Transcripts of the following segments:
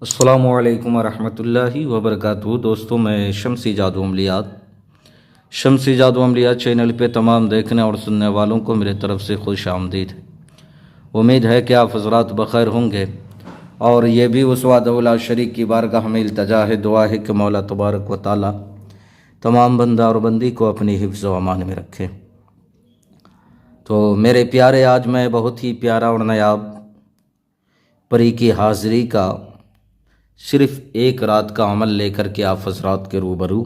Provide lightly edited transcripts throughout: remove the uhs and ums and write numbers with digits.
अस्सलामुअलैकुम वरहमतुल्लाहि वबरकातुहू। दोस्तों, मैं शम्सी जादू अमलियात चैनल पे तमाम देखने और सुनने वालों को मेरे तरफ़ से खुश आमदीद है। उम्मीद है कि आप हज़रात बख़ैर होंगे और ये भी उस वादउला शरीक की बारगाह में इल्तजा है, दुआ है कि मौला तबारक व तआला तमाम बंदा और बंदी को अपनी हिफ्ज़ व अमान में रखे। तो मेरे प्यारे, आज मैं बहुत ही प्यारा और नायाब परी की हाज़िरी का सिर्फ़ एक रात का अमल लेकर के आप हज़रात के रूबरू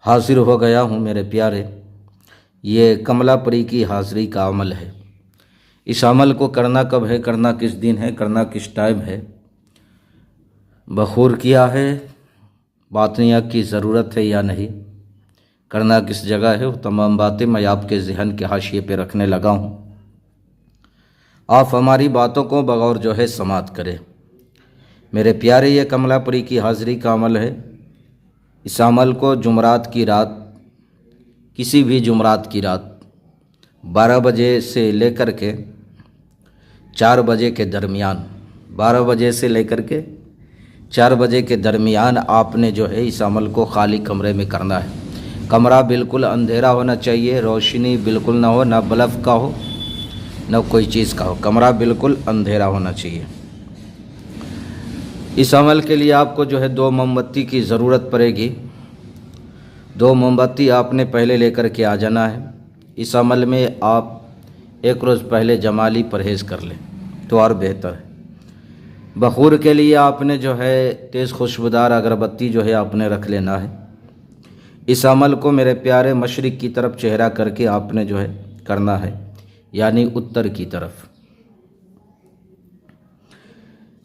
हाज़िर हो गया हूँ। मेरे प्यारे, ये कमला परी की हाज़िरी का अमल है। इस अमल को करना कब है, करना किस दिन है, करना किस टाइम है, बखूर किया है, बातनिया की ज़रूरत है या नहीं, करना किस जगह है, वो तमाम बातें मैं आपके ज़हन के हाशिए पे रखने लगा हूँ। आप हमारी बातों को बगौर जो है समात करें। मेरे प्यारे, ये कमला परी की हाज़िरी का अमल है। इस अमल को जुमरात की रात, किसी भी जुमरात की रात 12 बजे से लेकर के 4 बजे के दरमियान, 12 बजे से लेकर के 4 बजे के दरमियान आपने जो है इस अमल को खाली कमरे में करना है। कमरा बिल्कुल अंधेरा होना चाहिए, रोशनी बिल्कुल ना हो, ना बल्ब का हो, ना कोई चीज़ का हो, कमरा बिल्कुल अंधेरा होना चाहिए। इस अमल के लिए आपको जो है 2 मोमबत्ती की ज़रूरत पड़ेगी। 2 मोमबत्ती आपने पहले लेकर के आ जाना है। इस अमल में आप एक रोज़ पहले जमाली परहेज़ कर लें तो और बेहतर है। बखूर के लिए आपने जो है तेज़ खुशबूदार अगरबत्ती जो है आपने रख लेना है। इस अमल को मेरे प्यारे मशरिक़ की तरफ चेहरा करके आपने जो है करना है, यानी उत्तर की तरफ।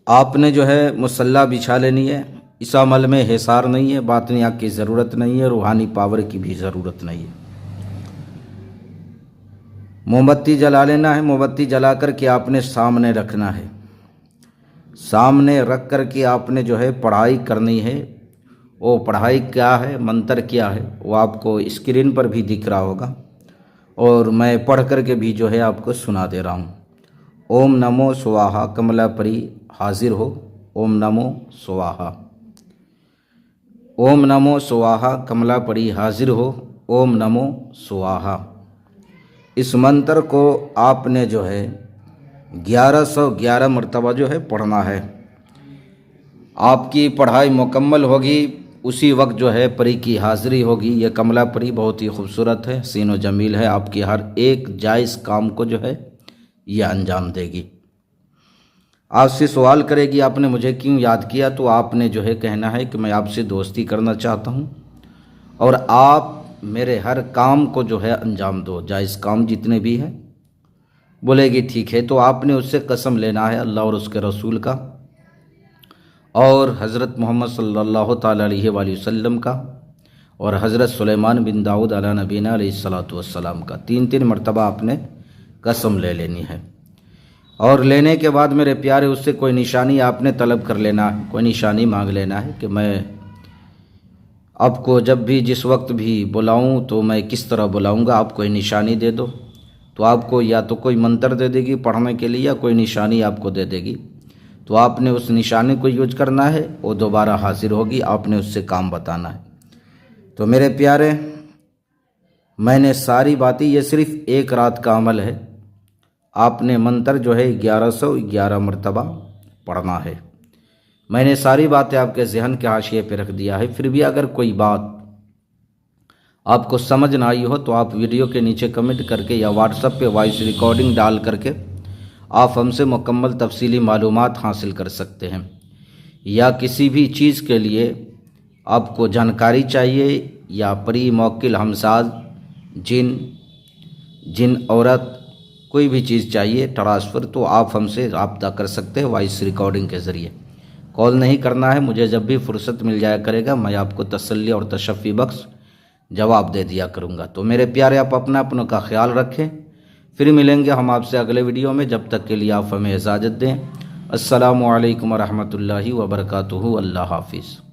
आपने जो है मुसल्ला बिछा लेनी है। इस अमल में हिसार नहीं है, बातनिया की ज़रूरत नहीं है, रूहानी पावर की भी ज़रूरत नहीं है। मोमबत्ती जला लेना है। मोमबत्ती जला कर के आपने सामने रखना है। सामने रख कर के आपने जो है पढ़ाई करनी है। वो पढ़ाई क्या है, मंत्र क्या है, वो आपको स्क्रीन पर भी दिख रहा होगा और मैं पढ़ कर के भी जो है आपको सुना दे रहा हूँ। ओम नमो स्वाहा, कमला परी हाजिर हो। ओम नमो स्वाहा। ओम नमो स्वाहा, कमला परी हाजिर हो। ओम नमो स्वाहा। इस मंत्र को आपने जो है 1111 मरतबा जो है पढ़ना है। आपकी पढ़ाई मुकम्मल होगी, उसी वक्त जो है परी की हाज़िरी होगी। यह कमला परी बहुत ही खूबसूरत है, हसीन व जमील है। आपकी हर एक जायज़ काम को जो है यह अंजाम देगी। आपसे सवाल करेगी आपने मुझे क्यों याद किया, तो आपने जो है कहना है कि मैं आपसे दोस्ती करना चाहता हूँ और आप मेरे हर काम को जो है अंजाम दो, जायज़ काम जितने भी हैं। बोलेगी ठीक है, तो आपने उससे कसम लेना है अल्लाह और उसके रसूल का और हज़रत मोहम्मद सल्लल्लाहु ताला अलैहि वसल्लम का और हज़रत सुलेमान बिन दाऊद अला नबीना अलैहिस्सलातु वस्सलाम का 3-3 मरतबा आपने कसम ले लेनी है। और लेने के बाद मेरे प्यारे उससे कोई निशानी आपने तलब कर लेना है, कोई निशानी मांग लेना है कि मैं आपको जब भी जिस वक्त भी बुलाऊं तो मैं किस तरह बुलाऊंगा, आप कोई निशानी दे दो। तो आपको या तो कोई मंत्र दे देगी पढ़ने के लिए या कोई निशानी आपको दे देगी। तो आपने उस निशानी को यूज करना है, वो दोबारा हाजिर होगी, आपने उससे काम बताना है। तो मेरे प्यारे, मैंने सारी बातें, ये सिर्फ़ एक रात का अमल है। आपने मंत्र जो है 1111 मरतबा पढ़ना है। मैंने सारी बातें आपके जहन के हाशिए पे रख दिया है। फिर भी अगर कोई बात आपको समझ ना आई हो तो आप वीडियो के नीचे कमेंट करके या व्हाट्सएप पे वॉइस रिकॉर्डिंग डाल करके आप हमसे मुकम्मल तफसीली मालूमात हासिल कर सकते हैं। या किसी भी चीज़ के लिए आपको जानकारी चाहिए या परी, मौकिल, हमसाज, जिन औरत, कोई भी चीज़ चाहिए ट्रांसफ़र, तो आप हमसे रब्ता कर सकते हैं वॉइस रिकॉर्डिंग के ज़रिए। कॉल नहीं करना है, मुझे जब भी फुर्सत मिल जाया करेगा मैं आपको तसल्ली और तशफ़ी बख्श जवाब दे दिया करूँगा। तो मेरे प्यारे, आप अपनों का ख्याल रखें। फिर मिलेंगे हम आपसे अगले वीडियो में। जब तक के लिए आप हमें इजाज़त दें। अस्सलामु अलैकुम व रहमतुल्लाहि व बरकातुहू। अल्लाह हाफ़िज़।